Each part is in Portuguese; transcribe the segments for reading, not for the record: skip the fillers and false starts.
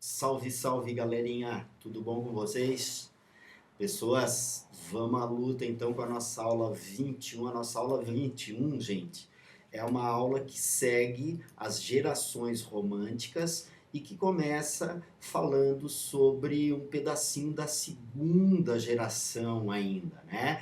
Salve, salve, galerinha! Tudo bom com vocês? Pessoas, vamos à luta então com a nossa aula 21. A nossa aula 21, gente, é uma aula que segue as gerações românticas e que começa falando sobre um pedacinho da segunda geração ainda, né?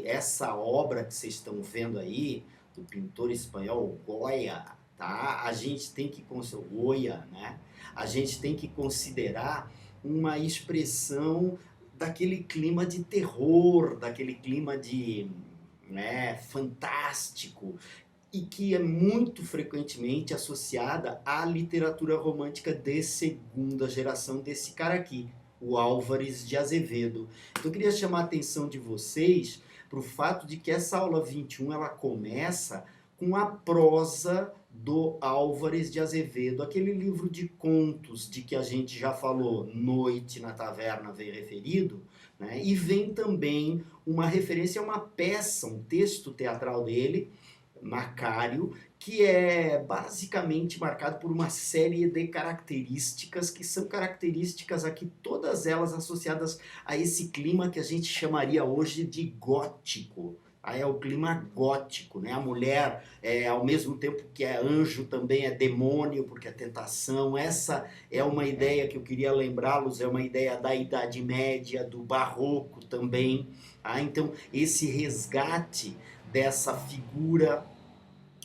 Essa obra que vocês estão vendo aí, do pintor espanhol Goya, tá? A gente tem que Goya, né? A gente tem que considerar uma expressão daquele clima de terror, daquele clima de, né, fantástico, e que é muito frequentemente associada à literatura romântica de segunda geração desse cara aqui, o Álvares de Azevedo. Então eu queria chamar a atenção de vocês para o fato de que essa aula 21 ela começa com a prosa do Álvares de Azevedo, aquele livro de contos de que a gente já falou, Noite na Taverna vem referido, né? E vem também uma referência a uma peça, um texto teatral dele, Macário, que é basicamente marcado por uma série de características que são características aqui, todas elas associadas a esse clima que a gente chamaria hoje de gótico. Aí é o clima gótico, né? A mulher, ao mesmo tempo que é anjo, também é demônio, porque é tentação. Essa é uma ideia que eu queria lembrá-los, é uma ideia da Idade Média, do Barroco também. Então, esse resgate dessa figura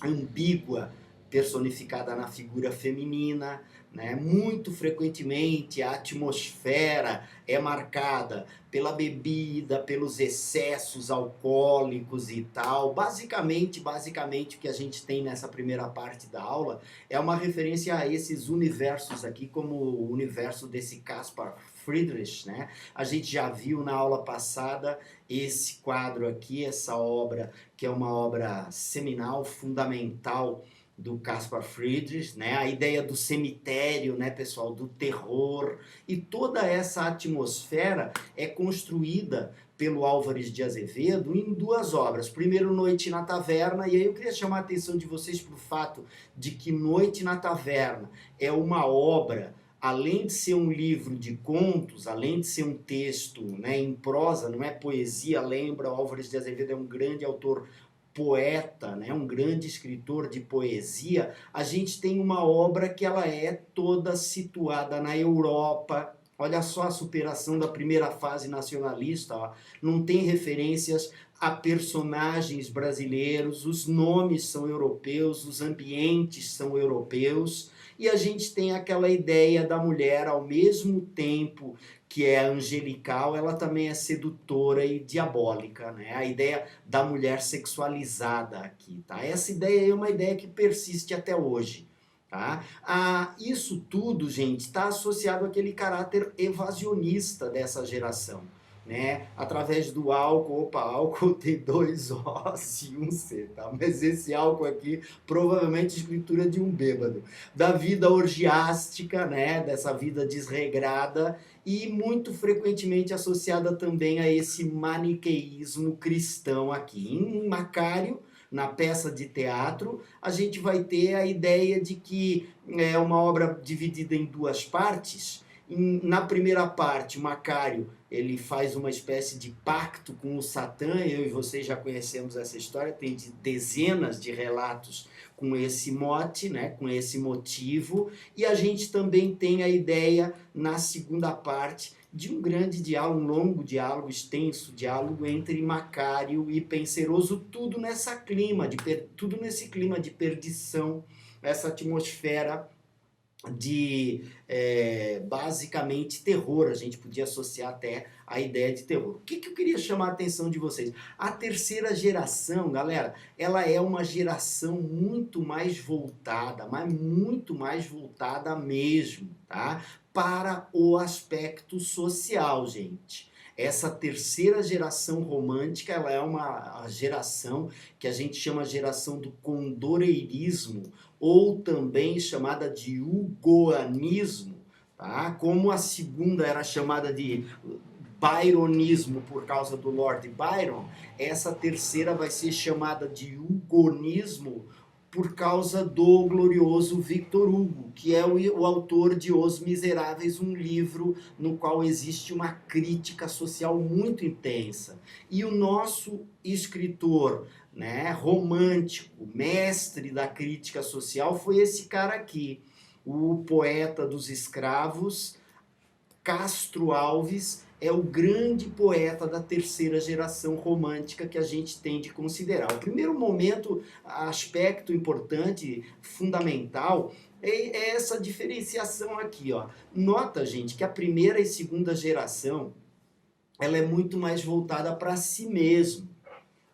ambígua personificada na figura feminina, né? Muito frequentemente a atmosfera é marcada pela bebida, pelos excessos alcoólicos e tal. Basicamente o que a gente tem nessa primeira parte da aula é uma referência a esses universos aqui, como o universo desse Caspar Friedrich, né? A gente já viu na aula passada esse quadro aqui, essa obra, que é uma obra seminal, fundamental, do Caspar Friedrich, né? A ideia do cemitério, né, pessoal, do terror, e toda essa atmosfera é construída pelo Álvares de Azevedo em duas obras. Primeiro, Noite na Taverna, e aí eu queria chamar a atenção de vocês para o fato de que Noite na Taverna é uma obra, além de ser um livro de contos, além de ser um texto, né, em prosa, não é poesia, lembra, o Álvares de Azevedo é um grande autor poeta, né, um grande escritor de poesia. A gente tem uma obra que ela é toda situada na Europa. Olha só a superação da primeira fase nacionalista, ó. Não tem referências a personagens brasileiros, os nomes são europeus, os ambientes são europeus, e a gente tem aquela ideia da mulher, ao mesmo tempo que é angelical, ela também é sedutora e diabólica, né? A ideia da mulher sexualizada aqui, tá? Essa ideia é uma ideia que persiste até hoje, tá? Isso tudo, gente, está associado àquele caráter evasionista dessa geração, né? Através do álcool. Opa, álcool tem dois Os e um C, tá? Mas esse álcool aqui, provavelmente escritura de um bêbado. Da vida orgiástica, né? Dessa vida desregrada, e muito frequentemente associada também a esse maniqueísmo cristão aqui. Em Macário, na peça de teatro, a gente vai ter a ideia de que é uma obra dividida em duas partes. Na primeira parte, Macário ele faz uma espécie de pacto com o Satã. Eu e vocês já conhecemos essa história, tem dezenas de relatos com esse mote, né, com esse motivo, e a gente também tem a ideia, na segunda parte, de um grande diálogo, um longo diálogo, extenso diálogo entre Macário e Penseroso, tudo nesse clima de perdição, essa atmosfera de basicamente terror. A gente podia associar até a ideia de terror. O que eu queria chamar a atenção de vocês? A terceira geração, galera, ela é uma geração muito mais voltada, mas muito mais voltada mesmo, tá? Para o aspecto social, gente. Essa terceira geração romântica, ela é uma geração que a gente chama geração do condoreirismo, ou também chamada de hugoanismo, tá? Como a segunda era chamada de byronismo por causa do Lord Byron, essa terceira vai ser chamada de hugonismo por causa do glorioso Victor Hugo, que é o autor de Os Miseráveis, um livro no qual existe uma crítica social muito intensa. E o nosso escritor, né, romântico, mestre da crítica social, foi esse cara aqui, o poeta dos escravos, Castro Alves. É o grande poeta da terceira geração romântica que a gente tem de considerar. O primeiro momento, aspecto importante, fundamental, é essa diferenciação aqui, ó. Nota, gente, que a primeira e segunda geração, ela é muito mais voltada para si mesmo,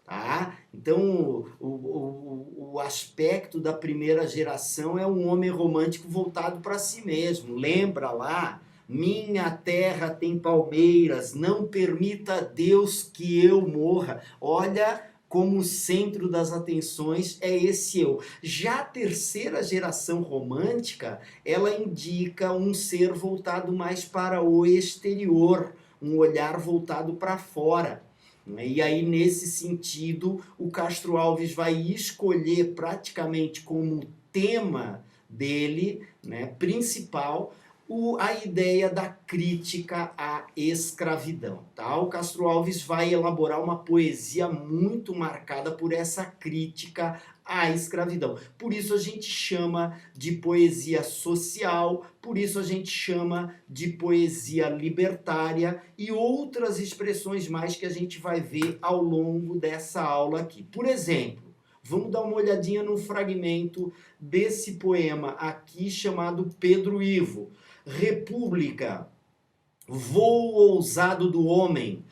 tá? Então, o aspecto da primeira geração é um homem romântico voltado para si mesmo. Lembra lá? Minha terra tem palmeiras, não permita Deus que eu morra. Olha como o centro das atenções é esse eu. Já a terceira geração romântica, ela indica um ser voltado mais para o exterior, um olhar voltado para fora. E aí, nesse sentido, o Castro Alves vai escolher praticamente como tema dele, né, principal, a ideia da crítica à escravidão. Tá? O Castro Alves vai elaborar uma poesia muito marcada por essa crítica à escravidão. Por isso a gente chama de poesia social, por isso a gente chama de poesia libertária e outras expressões mais que a gente vai ver ao longo dessa aula aqui. Por exemplo, vamos dar uma olhadinha num fragmento desse poema aqui chamado Pedro Ivo. República, voo ousado do homem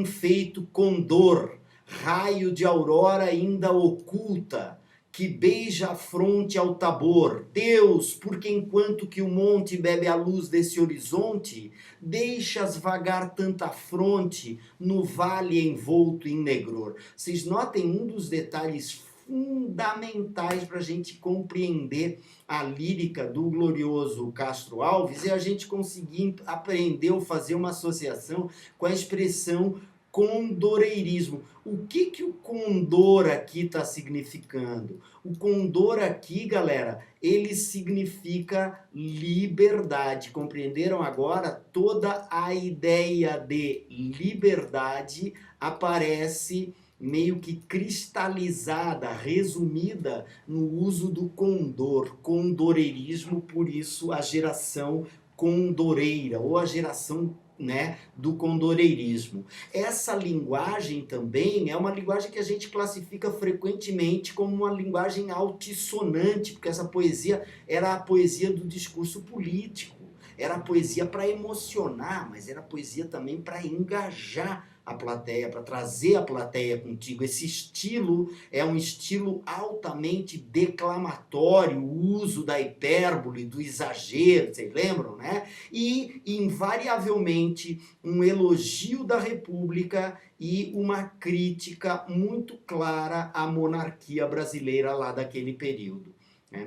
feito condor, raio de aurora ainda oculta, que beija a fronte ao Tabor. Deus, porque enquanto que o monte bebe a luz desse horizonte, deixas vagar tanta fronte no vale envolto em negror. Vocês notem um dos detalhes fundamentais para a gente compreender a lírica do glorioso Castro Alves e a gente conseguir aprender ou fazer uma associação com a expressão condoreirismo. O que o condor aqui está significando? O condor aqui, galera, ele significa liberdade. Compreenderam agora? Toda a ideia de liberdade aparece meio que cristalizada, resumida no uso do condor, condoreirismo, por isso a geração condoreira, ou a geração, né, do condoreirismo. Essa linguagem também é uma linguagem que a gente classifica frequentemente como uma linguagem altissonante, porque essa poesia era a poesia do discurso político, era a poesia para emocionar, mas era a poesia também para engajar a plateia, para trazer a plateia contigo. Esse estilo é um estilo altamente declamatório, o uso da hipérbole, do exagero, vocês lembram, né? E, invariavelmente, um elogio da República e uma crítica muito clara à monarquia brasileira lá daquele período.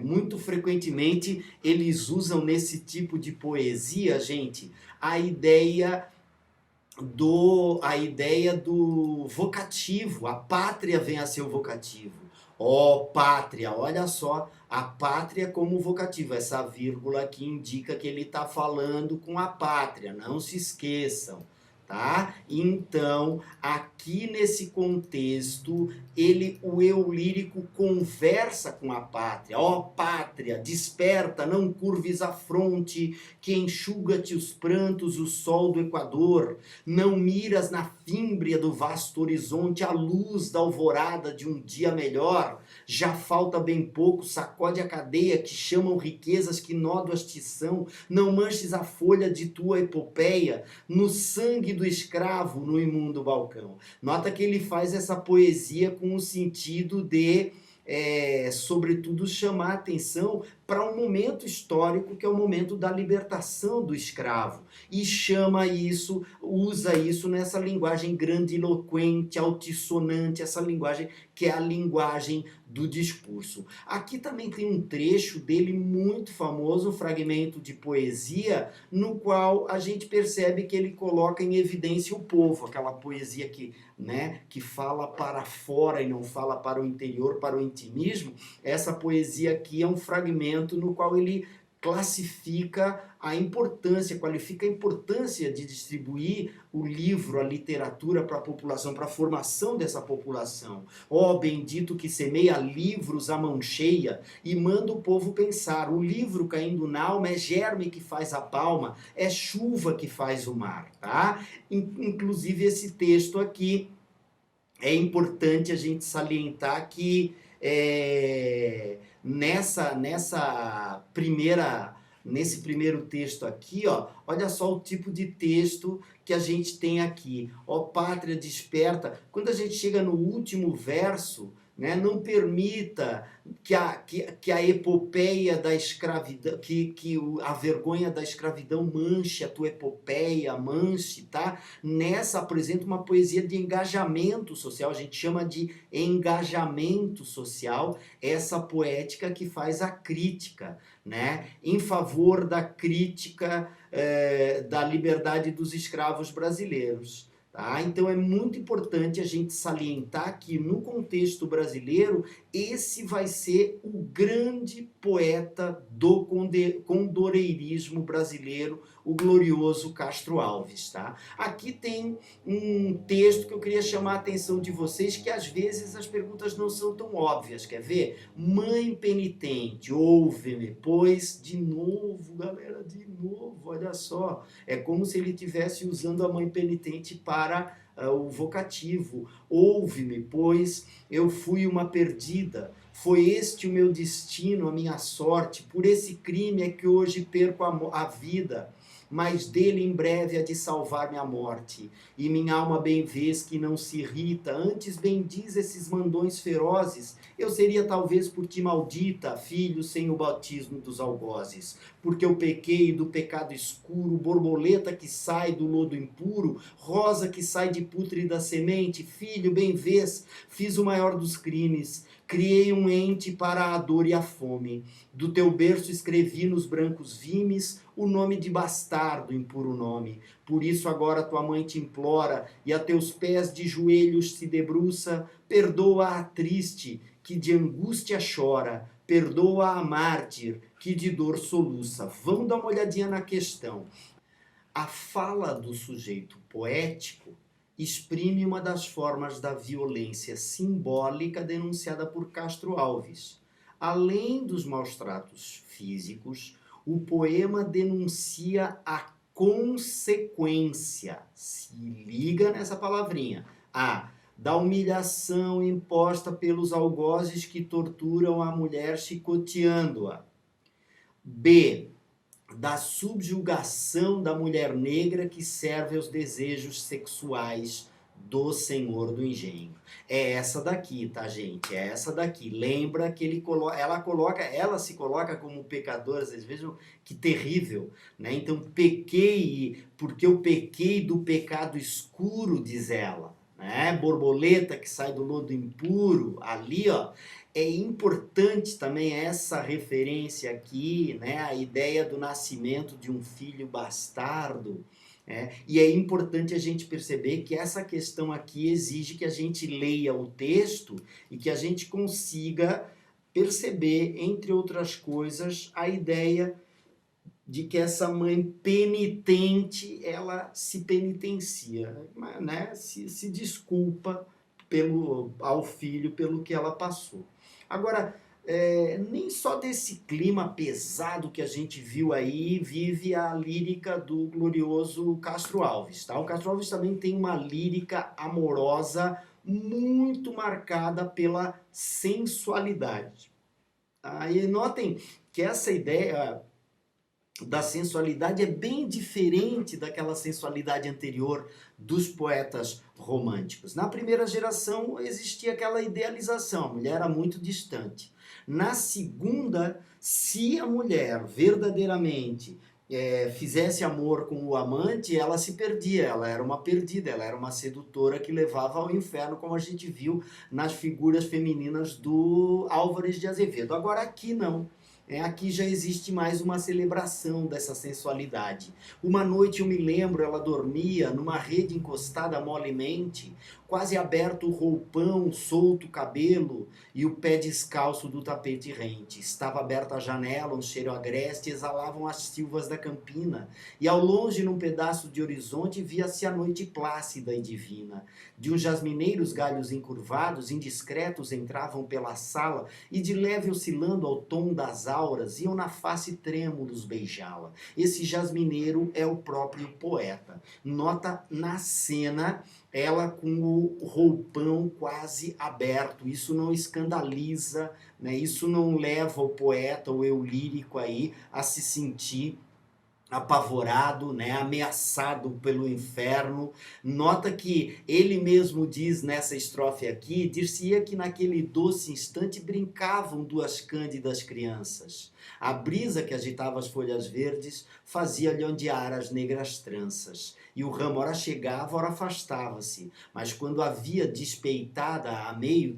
Muito frequentemente, eles usam nesse tipo de poesia, gente, a ideia do vocativo. A pátria vem a ser o vocativo. Ó, pátria, olha só, a pátria como vocativo. Essa vírgula aqui indica que ele está falando com a pátria, não se esqueçam. Tá? Então, aqui nesse contexto, o eu lírico conversa com a pátria. Ó pátria, desperta, não curves a fronte, que enxuga-te os prantos o sol do Equador. Não miras na fímbria do vasto horizonte a luz da alvorada de um dia melhor. Já falta bem pouco, sacode a cadeia que chamam riquezas que nódoas te são. Não manches a folha de tua epopeia no sangue do escravo no imundo balcão. Nota que ele faz essa poesia com o sentido de, sobretudo, chamar a atenção para um momento histórico que é o momento da libertação do escravo. E usa isso nessa linguagem grandiloquente, altissonante, essa linguagem que é a linguagem do discurso. Aqui também tem um trecho dele muito famoso, um fragmento de poesia, no qual a gente percebe que ele coloca em evidência o povo, aquela poesia que, né, que fala para fora e não fala para o interior, para o intimismo. Essa poesia aqui é um fragmento no qual ele classifica a importância, qualifica a importância de distribuir o livro, a literatura para a população, para a formação dessa população. Ó bendito que semeia livros à mão cheia e manda o povo pensar. O livro caindo na alma é germe que faz a palma, é chuva que faz o mar, tá? Inclusive esse texto aqui é importante a gente salientar que nesse primeiro texto aqui, ó, olha só o tipo de texto que a gente tem aqui. Ó pátria desperta. Quando a gente chega no último verso, né, não permita que a epopeia da escravidão, a vergonha da escravidão manche a tua epopeia, manche, tá? Nessa apresenta uma poesia de engajamento social, a gente chama de engajamento social, essa poética que faz a crítica, né? Em favor da crítica da liberdade dos escravos brasileiros. Tá? Então é muito importante a gente salientar que no contexto brasileiro esse vai ser o grande poeta do condoreirismo brasileiro, o glorioso Castro Alves. Tá? Aqui tem um texto que eu queria chamar a atenção de vocês, que às vezes as perguntas não são tão óbvias. Quer ver? Mãe penitente, ouve-me, pois, de novo, galera, de novo, olha só, é como se ele estivesse usando a mãe penitente para o vocativo. Ouve-me, pois eu fui uma perdida, foi este o meu destino, a minha sorte, por esse crime é que hoje perco a vida, mas dele em breve há de salvar-me a morte. E minha alma bem vês que não se irrita, antes bendiz esses mandões ferozes. Eu seria talvez por ti maldita, filho sem o batismo dos algozes. Porque eu pequei do pecado escuro, borboleta que sai do lodo impuro, rosa que sai de pútrida semente, filho, bem vês, fiz o maior dos crimes, criei um ente para a dor e a fome. Do teu berço escrevi nos brancos vimes o nome de bastardo, impuro nome. Por isso agora tua mãe te implora e a teus pés de joelhos se debruça. Perdoa a triste que de angústia chora, perdoa a mártir que de dor soluça. Vamos dar uma olhadinha na questão. A fala do sujeito poético exprime uma das formas da violência simbólica denunciada por Castro Alves. Além dos maus-tratos físicos, o poema denuncia a consequência, se liga nessa palavrinha, da humilhação imposta pelos algozes que torturam a mulher chicoteando-a. B, da subjugação da mulher negra que serve aos desejos sexuais do senhor do engenho. É essa daqui, tá, gente? É essa daqui. Lembra que ela se coloca como pecadora, vocês vejam que terrível, né? Então, pequei, porque eu pequei do pecado escuro, diz ela, né? Borboleta que sai do lodo impuro, ali, ó. É importante também essa referência aqui, né, a ideia do nascimento de um filho bastardo, e é importante a gente perceber que essa questão aqui exige que a gente leia o texto e que a gente consiga perceber, entre outras coisas, a ideia de que essa mãe penitente, ela se penitencia, né, se desculpa ao filho pelo que ela passou. Agora, nem só desse clima pesado que a gente viu aí vive a lírica do glorioso Castro Alves, tá? O Castro Alves também tem uma lírica amorosa muito marcada pela sensualidade. E notem que essa ideia da sensualidade é bem diferente daquela sensualidade anterior dos poetas românticos. Na primeira geração existia aquela idealização, a mulher era muito distante. Na segunda, se a mulher verdadeiramente fizesse amor com o amante, ela se perdia, ela era uma perdida, ela era uma sedutora que levava ao inferno, como a gente viu nas figuras femininas do Álvares de Azevedo. Agora aqui não. Aqui já existe mais uma celebração dessa sensualidade. Uma noite eu me lembro, ela dormia numa rede encostada molemente, quase aberto o roupão, solto o cabelo e o pé descalço do tapete rente. Estava aberta a janela, um cheiro agreste exalavam as silvas da campina, e ao longe, num pedaço de horizonte, via-se a noite plácida e divina. De uns jasmineiros galhos encurvados, indiscretos, entravam pela sala e de leve oscilando ao tom das auras, iam na face trêmulos beijá-la. Esse jasmineiro é o próprio poeta. Nota na cena ela com o roupão quase aberto. Isso não escandaliza, né? Isso não leva o poeta, o eu lírico aí, a se sentir apavorado, né, ameaçado pelo inferno. Nota que ele mesmo diz nessa estrofe aqui, dir-se-ia que naquele doce instante brincavam duas cândidas crianças. A brisa que agitava as folhas verdes fazia-lhe ondear as negras tranças. E o ramo ora chegava, ora afastava-se. Mas quando havia despeitada a meio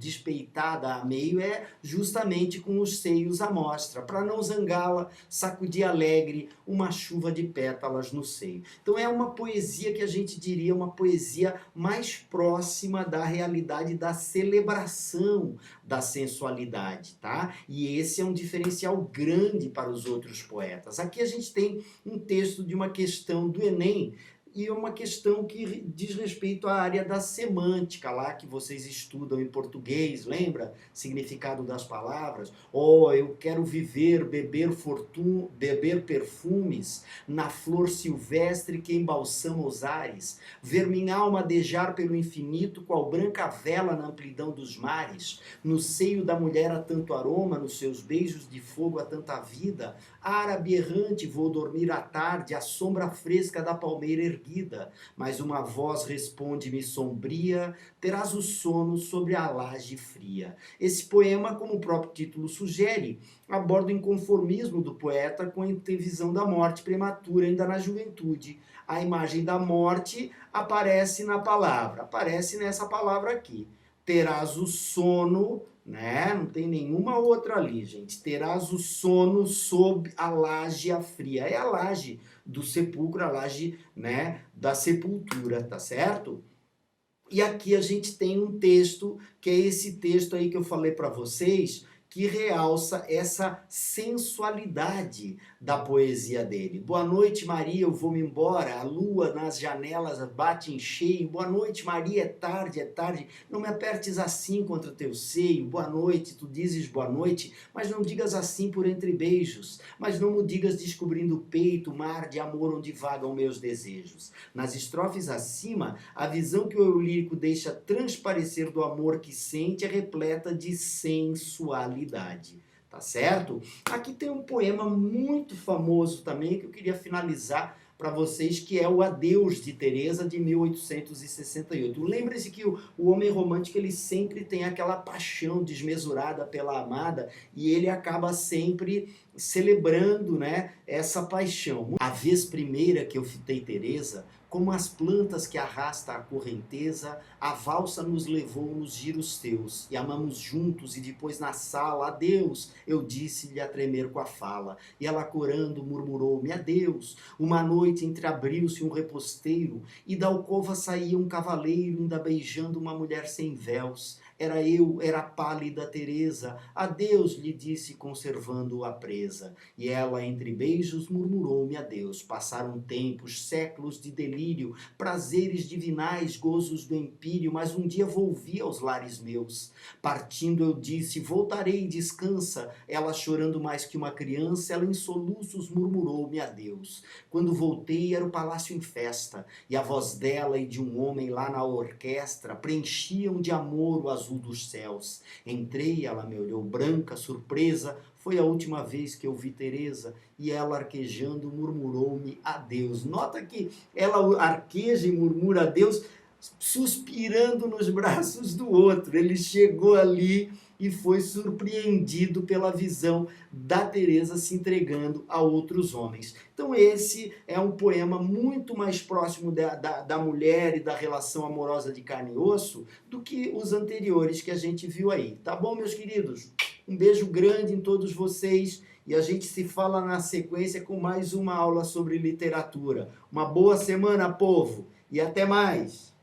é justamente com os seios à mostra, para não zangá-la, sacudir alegre uma chuva de pétalas no seio. Então é uma poesia que a gente diria uma poesia mais próxima da realidade da celebração da sensualidade, tá? E esse é um diferencial grande para os outros poetas. Aqui a gente tem um texto de uma questão do Enem, e uma questão que diz respeito à área da semântica, lá que vocês estudam em português, lembra? Significado das palavras. Oh, eu quero viver, beber perfumes na flor silvestre que embalsama os ares, ver minha alma adejar pelo infinito, qual branca vela na amplidão dos mares. No seio da mulher há tanto aroma, nos seus beijos de fogo há tanta vida. Árabe errante, vou dormir à tarde, à sombra fresca da palmeira erguida, mas uma voz responde-me sombria, terás o sono sobre a laje fria. Esse poema, como o próprio título sugere, aborda o inconformismo do poeta com a antevisão da morte prematura ainda na juventude. A imagem da morte aparece na palavra, aparece nessa palavra aqui. Terás o sono, né? Não tem nenhuma outra ali, gente. Terás o sono sob a laje fria. É a laje do sepulcro, a laje, né, da sepultura, tá certo? E aqui a gente tem um texto, que é esse texto aí que eu falei para vocês, que realça essa sensualidade da poesia dele. Boa noite, Maria, eu vou-me embora, a lua nas janelas bate em cheio. Boa noite, Maria, é tarde, não me apertes assim contra teu seio. Boa noite, tu dizes boa noite, mas não digas assim por entre beijos, mas não me digas descobrindo o peito, mar de amor onde vagam meus desejos. Nas estrofes acima, a visão que o eu lírico deixa transparecer do amor que sente é repleta de sensualidade. Tá certo? Aqui tem um poema muito famoso também que eu queria finalizar para vocês, que é o Adeus de Teresa, de 1868. Lembre-se que o homem romântico ele sempre tem aquela paixão desmesurada pela amada e ele acaba sempre celebrando, né, essa paixão. A vez primeira que eu fitei Teresa, como as plantas que arrasta a correnteza, a valsa nos levou nos giros teus, e amamos juntos, e depois na sala, adeus, eu disse-lhe a tremer com a fala, e ela corando murmurou-me, adeus. Uma noite entreabriu-se um reposteiro, e da alcova saía um cavaleiro, ainda beijando uma mulher sem véus. Era eu, era a pálida Teresa, adeus, lhe disse, conservando-a presa. E ela, entre beijos, murmurou-me adeus. Passaram tempos, séculos de delírio, prazeres divinais, gozos do empírio, mas um dia volvi aos lares meus. Partindo eu disse, voltarei, descansa. Ela, chorando mais que uma criança, ela em soluços murmurou-me adeus. Quando voltei, era o palácio em festa, e a voz dela e de um homem lá na orquestra preenchiam de amor o azul dos céus. Entrei, ela me olhou branca, surpresa, foi a última vez que eu vi Teresa, e ela arquejando murmurou-me adeus. Nota que ela arqueja e murmura adeus, suspirando nos braços do outro. Ele chegou ali e foi surpreendido pela visão da Teresa se entregando a outros homens. Então esse é um poema muito mais próximo da mulher e da relação amorosa de carne e osso do que os anteriores que a gente viu aí. Tá bom, meus queridos? Um beijo grande em todos vocês e a gente se fala na sequência com mais uma aula sobre literatura. Uma boa semana, povo, e até mais!